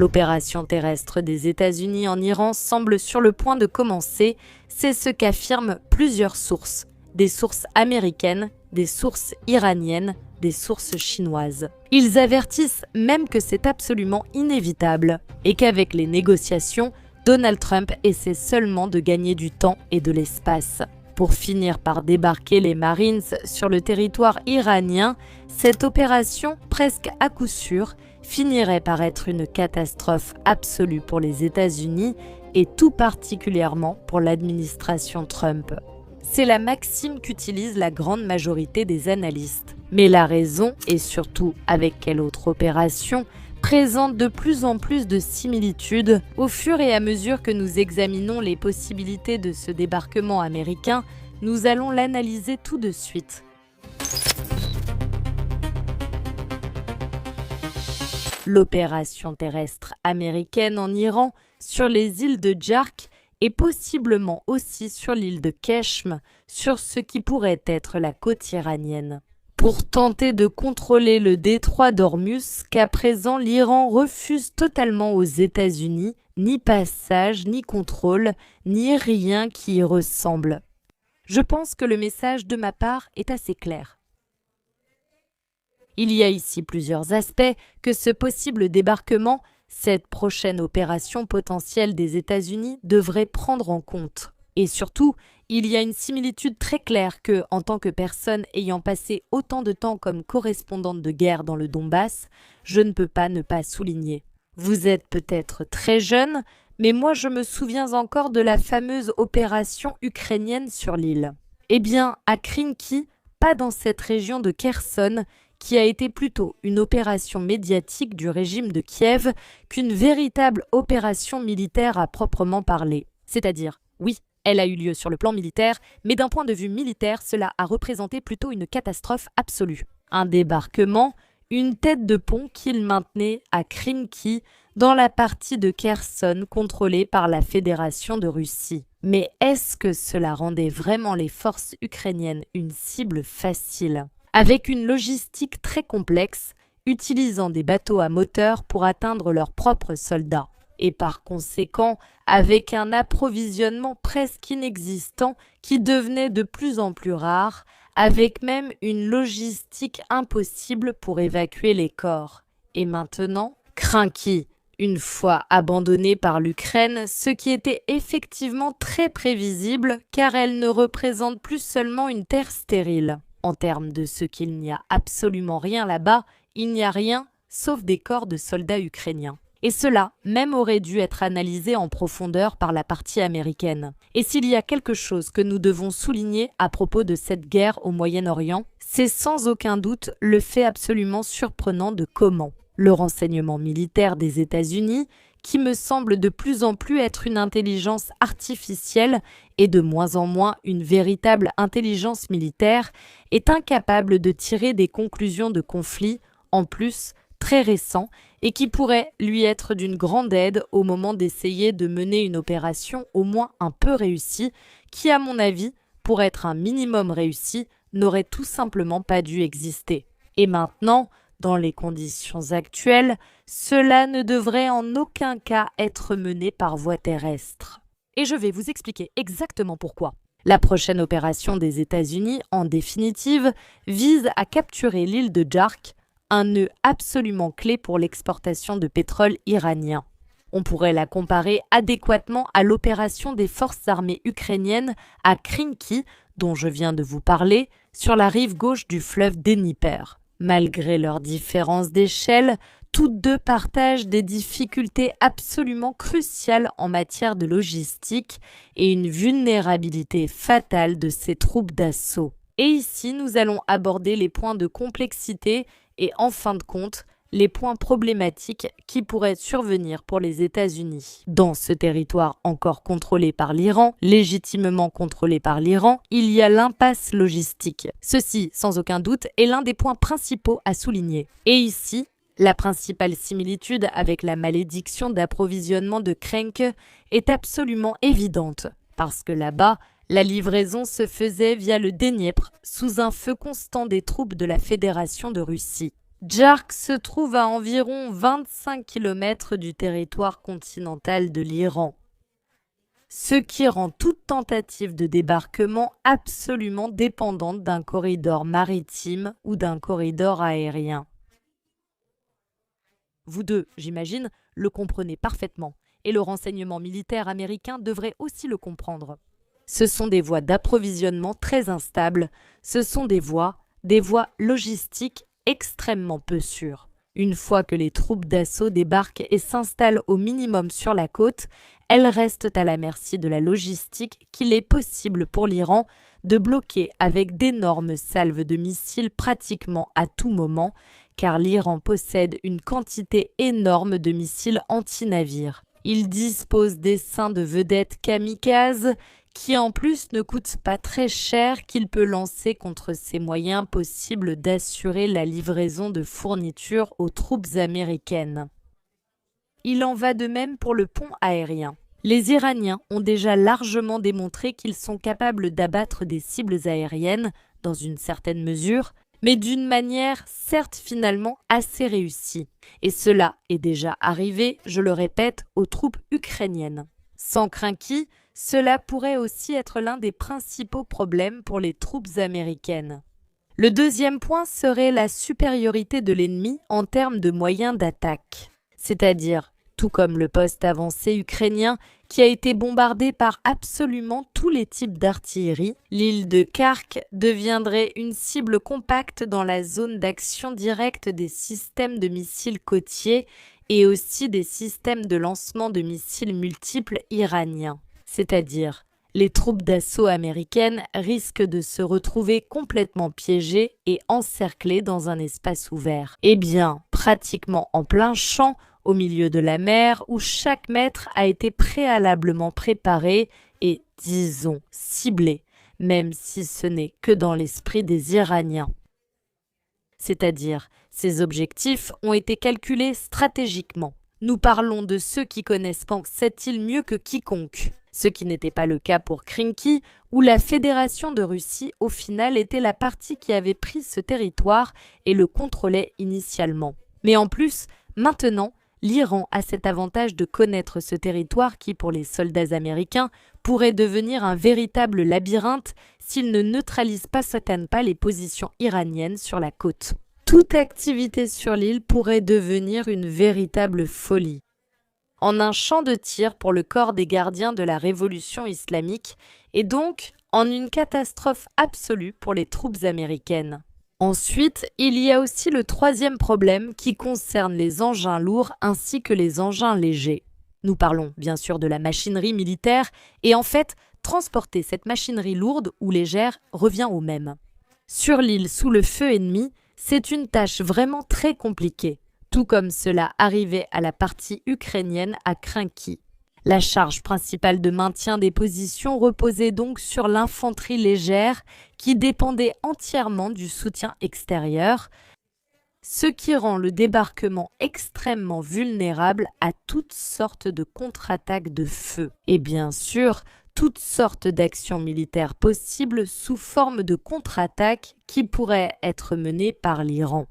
L'opération terrestre des États-Unis en Iran semble sur le point de commencer, c'est ce qu'affirment plusieurs sources. Des sources américaines, des sources iraniennes, des sources chinoises. Ils avertissent même que c'est absolument inévitable et qu'avec les négociations, Donald Trump essaie seulement de gagner du temps et de l'espace. Pour finir par débarquer les Marines sur le territoire iranien, cette opération, presque à coup sûr, finirait par être une catastrophe absolue pour les États-Unis et tout particulièrement pour l'administration Trump. C'est la maxime qu'utilise la grande majorité des analystes. Mais la raison, et surtout avec quelle autre opération, présente de plus en plus de similitudes au fur et à mesure que nous examinons les possibilités de ce débarquement américain. Nous allons l'analyser tout de suite. L'opération terrestre américaine en Iran sur les îles de Djark et possiblement aussi sur l'île de Keshm, sur ce qui pourrait être la côte iranienne. Pour tenter de contrôler le détroit d'Ormuz, qu'à présent l'Iran refuse totalement aux États-Unis, ni passage, ni contrôle, ni rien qui y ressemble. Je pense que le message de ma part est assez clair. Il y a ici plusieurs aspects que ce possible débarquement, cette prochaine opération potentielle des États-Unis devrait prendre en compte. Et surtout, il y a une similitude très claire que, en tant que personne ayant passé autant de temps comme correspondante de guerre dans le Donbass, je ne peux pas ne pas souligner. Vous êtes peut-être très jeune, mais moi je me souviens encore de la fameuse opération ukrainienne sur l'île. Eh bien, à Krinky, pas dans cette région de Kherson, qui a été plutôt une opération médiatique du régime de Kiev qu'une véritable opération militaire à proprement parler. C'est-à-dire, oui, elle a eu lieu sur le plan militaire, mais d'un point de vue militaire, cela a représenté plutôt une catastrophe absolue. Un débarquement, une tête de pont qu'il maintenait à Krinky, dans la partie de Kherson contrôlée par la Fédération de Russie. Mais est-ce que cela rendait vraiment les forces ukrainiennes une cible facile ? Avec une logistique très complexe, utilisant des bateaux à moteur pour atteindre leurs propres soldats. Et par conséquent, avec un approvisionnement presque inexistant qui devenait de plus en plus rare, avec même une logistique impossible pour évacuer les corps. Et maintenant, Krinky, une fois abandonnée par l'Ukraine, ce qui était effectivement très prévisible car elle ne représente plus seulement une terre stérile. En termes de ce qu'il n'y a absolument rien là-bas, il n'y a rien sauf des corps de soldats ukrainiens. Et cela même aurait dû être analysé en profondeur par la partie américaine. Et s'il y a quelque chose que nous devons souligner à propos de cette guerre au Moyen-Orient, c'est sans aucun doute le fait absolument surprenant de comment le renseignement militaire des États-Unis, qui me semble de plus en plus être une intelligence artificielle et de moins en moins une véritable intelligence militaire, est incapable de tirer des conclusions de conflits, en plus très récents, et qui pourraient lui être d'une grande aide au moment d'essayer de mener une opération au moins un peu réussie, qui à mon avis, pour être un minimum réussie, n'aurait tout simplement pas dû exister. Et maintenant, dans les conditions actuelles, cela ne devrait en aucun cas être mené par voie terrestre. Et je vais vous expliquer exactement pourquoi. La prochaine opération des États-Unis, en définitive, vise à capturer l'île de Djark, un nœud absolument clé pour l'exportation de pétrole iranien. On pourrait la comparer adéquatement à l'opération des forces armées ukrainiennes à Krinky, dont je viens de vous parler, sur la rive gauche du fleuve Dnieper. Malgré leurs différences d'échelle, toutes deux partagent des difficultés absolument cruciales en matière de logistique et une vulnérabilité fatale de ces troupes d'assaut. Et ici, nous allons aborder les points de complexité et, en fin de compte, les points problématiques qui pourraient survenir pour les États-Unis. Dans ce territoire encore contrôlé par l'Iran, légitimement contrôlé par l'Iran, il y a l'impasse logistique. Ceci, sans aucun doute, est l'un des points principaux à souligner. Et ici, la principale similitude avec la malédiction d'approvisionnement de Krenk est absolument évidente, parce que là-bas, la livraison se faisait via le Dniepr, sous un feu constant des troupes de la Fédération de Russie. Djark se trouve à environ 25 km du territoire continental de l'Iran, ce qui rend toute tentative de débarquement absolument dépendante d'un corridor maritime ou d'un corridor aérien. Vous deux, j'imagine, le comprenez parfaitement, et le renseignement militaire américain devrait aussi le comprendre. Ce sont des voies d'approvisionnement très instables, ce sont des voies logistiques extrêmement peu sûres. Une fois que les troupes d'assaut débarquent et s'installent au minimum sur la côte, elles restent à la merci de la logistique qu'il est possible pour l'Iran de bloquer avec d'énormes salves de missiles pratiquement à tout moment, car l'Iran possède une quantité énorme de missiles anti-navires. Il dispose d'essaims de vedettes kamikazes qui en plus ne coûtent pas très cher qu'il peut lancer contre ces moyens possibles d'assurer la livraison de fournitures aux troupes américaines. Il en va de même pour le pont aérien. Les Iraniens ont déjà largement démontré qu'ils sont capables d'abattre des cibles aériennes, dans une certaine mesure, mais d'une manière certes finalement assez réussie. Et cela est déjà arrivé, je le répète, aux troupes ukrainiennes. Sans Krinky, cela pourrait aussi être l'un des principaux problèmes pour les troupes américaines. Le deuxième point serait la supériorité de l'ennemi en termes de moyens d'attaque, c'est-à-dire tout comme le poste avancé ukrainien qui a été bombardé par absolument tous les types d'artillerie, l'île de Khark deviendrait une cible compacte dans la zone d'action directe des systèmes de missiles côtiers et aussi des systèmes de lancement de missiles multiples iraniens. C'est-à-dire, les troupes d'assaut américaines risquent de se retrouver complètement piégées et encerclées dans un espace ouvert. Eh bien, pratiquement en plein champ, au milieu de la mer, où chaque mètre a été préalablement préparé et, disons, ciblé, même si ce n'est que dans l'esprit des Iraniens. C'est-à-dire, ces objectifs ont été calculés stratégiquement. Nous parlons de ceux qui connaissent cette île mieux que quiconque, ce qui n'était pas le cas pour Krinky, où la Fédération de Russie, au final, était la partie qui avait pris ce territoire et le contrôlait initialement. Mais en plus, maintenant, l'Iran a cet avantage de connaître ce territoire qui, pour les soldats américains, pourrait devenir un véritable labyrinthe s'ils ne neutralisent pas les positions iraniennes sur la côte. Toute activité sur l'île pourrait devenir une véritable folie. En un champ de tir pour le corps des gardiens de la révolution islamique et donc en une catastrophe absolue pour les troupes américaines. Ensuite, il y a aussi le troisième problème qui concerne les engins lourds ainsi que les engins légers. Nous parlons bien sûr de la machinerie militaire et en fait, transporter cette machinerie lourde ou légère revient au même. Sur l'île sous le feu ennemi, c'est une tâche vraiment très compliquée, tout comme cela arrivait à la partie ukrainienne à Krinky. La charge principale de maintien des positions reposait donc sur l'infanterie légère qui dépendait entièrement du soutien extérieur, ce qui rend le débarquement extrêmement vulnérable à toutes sortes de contre-attaques de feu. Et bien sûr, toutes sortes d'actions militaires possibles sous forme de contre-attaques qui pourraient être menées par l'Iran.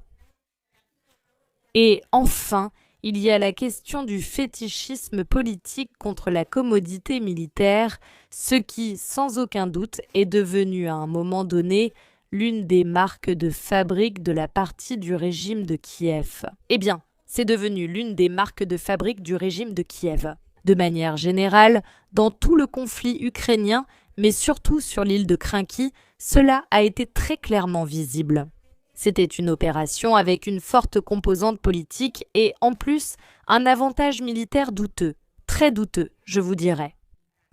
Et enfin, il y a la question du fétichisme politique contre la commodité militaire, ce qui, sans aucun doute, est devenu à un moment donné l'une des marques de fabrique de la partie du régime de Kiev. Eh bien, c'est devenu l'une des marques de fabrique du régime de Kiev. De manière générale, dans tout le conflit ukrainien, mais surtout sur l'île de Krinky, cela a été très clairement visible. C'était une opération avec une forte composante politique et, en plus, un avantage militaire douteux, très douteux, je vous dirais.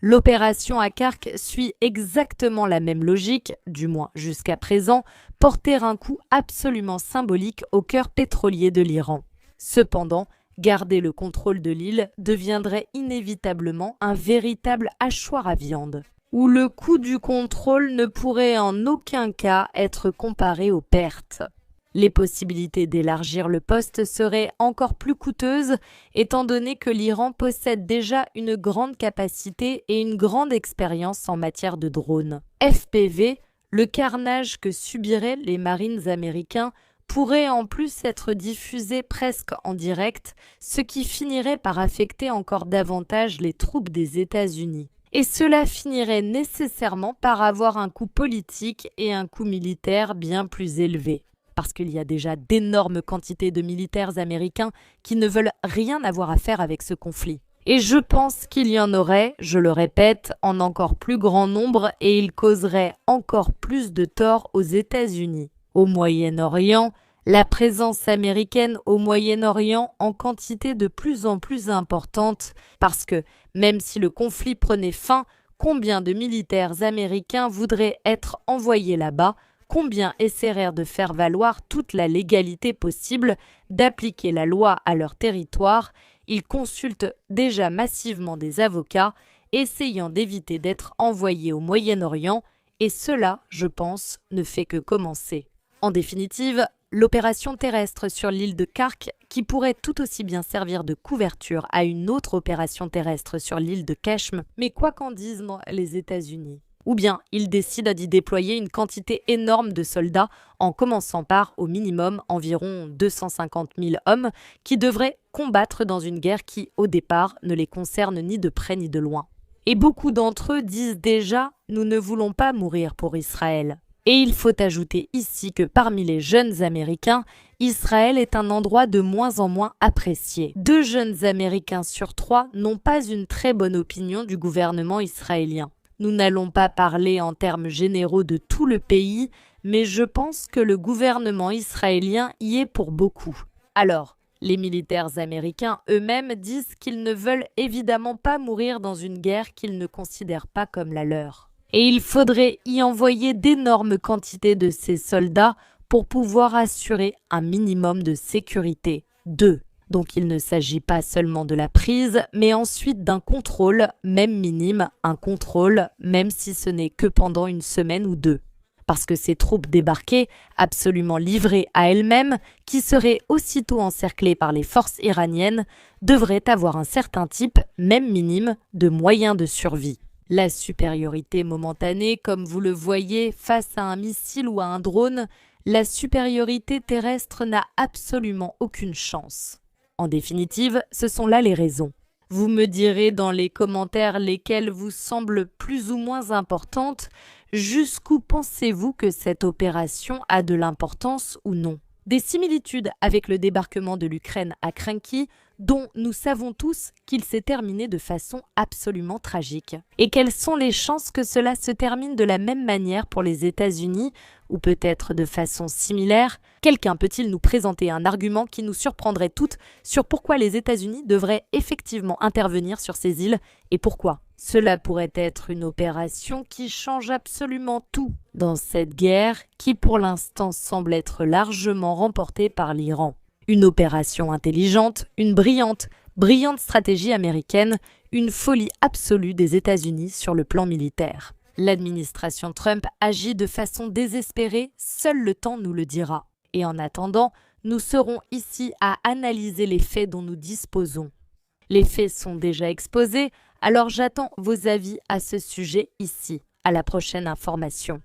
L'opération à Khark suit exactement la même logique, du moins jusqu'à présent, porter un coup absolument symbolique au cœur pétrolier de l'Iran. Cependant, garder le contrôle de l'île deviendrait inévitablement un véritable hachoir à viande, où le coût du contrôle ne pourrait en aucun cas être comparé aux pertes. Les possibilités d'élargir le poste seraient encore plus coûteuses, étant donné que l'Iran possède déjà une grande capacité et une grande expérience en matière de drones. FPV, le carnage que subiraient les marines américains pourrait en plus être diffusée presque en direct, ce qui finirait par affecter encore davantage les troupes des États-Unis. Et cela finirait nécessairement par avoir un coût politique et un coût militaire bien plus élevé. Parce qu'il y a déjà d'énormes quantités de militaires américains qui ne veulent rien avoir à faire avec ce conflit. Et je pense qu'il y en aurait, je le répète, en encore plus grand nombre et il causerait encore plus de tort aux États-Unis. Au Moyen-Orient, la présence américaine au Moyen-Orient en quantité de plus en plus importante, parce que même si le conflit prenait fin, combien de militaires américains voudraient être envoyés là-bas, combien essaieraient de faire valoir toute la légalité possible, d'appliquer la loi à leur territoire. Ils consultent déjà massivement des avocats, essayant d'éviter d'être envoyés au Moyen-Orient, et cela, je pense, ne fait que commencer. En définitive, l'opération terrestre sur l'île de Khark, qui pourrait tout aussi bien servir de couverture à une autre opération terrestre sur l'île de Keshim, mais quoi qu'en disent les États-Unis. Ou bien ils décident d'y déployer une quantité énorme de soldats, en commençant par, au minimum, environ 250 000 hommes, qui devraient combattre dans une guerre qui, au départ, ne les concerne ni de près ni de loin. Et beaucoup d'entre eux disent déjà « Nous ne voulons pas mourir pour Israël ». Et il faut ajouter ici que parmi les jeunes Américains, Israël est un endroit de moins en moins apprécié. 2 jeunes Américains sur 3 n'ont pas une très bonne opinion du gouvernement israélien. Nous n'allons pas parler en termes généraux de tout le pays, mais je pense que le gouvernement israélien y est pour beaucoup. Alors, les militaires américains eux-mêmes disent qu'ils ne veulent évidemment pas mourir dans une guerre qu'ils ne considèrent pas comme la leur. Et il faudrait y envoyer d'énormes quantités de ces soldats pour pouvoir assurer un minimum de sécurité. 2. Donc il ne s'agit pas seulement de la prise, mais ensuite d'un contrôle, même minime, un contrôle, même si ce n'est que pendant une semaine ou 2. Parce que ces troupes débarquées, absolument livrées à elles-mêmes, qui seraient aussitôt encerclées par les forces iraniennes, devraient avoir un certain type, même minime, de moyens de survie. La supériorité momentanée, comme vous le voyez, face à un missile ou à un drone, la supériorité terrestre n'a absolument aucune chance. En définitive, ce sont là les raisons. Vous me direz dans les commentaires lesquelles vous semblent plus ou moins importantes, jusqu'où pensez-vous que cette opération a de l'importance ou non? Des similitudes avec le débarquement de l'Ukraine à Krenki, dont nous savons tous qu'il s'est terminé de façon absolument tragique. Et quelles sont les chances que cela se termine de la même manière pour les États-Unis, ou peut-être de façon similaire? Quelqu'un peut-il nous présenter un argument qui nous surprendrait toutes sur pourquoi les États-Unis devraient effectivement intervenir sur ces îles et pourquoi? Cela pourrait être une opération qui change absolument tout dans cette guerre qui pour l'instant semble être largement remportée par l'Iran. Une opération intelligente, une brillante stratégie américaine, une folie absolue des États-Unis sur le plan militaire. L'administration Trump agit de façon désespérée, seul le temps nous le dira. Et en attendant, nous serons ici à analyser les faits dont nous disposons. Les faits sont déjà exposés, alors j'attends vos avis à ce sujet ici. À la prochaine information.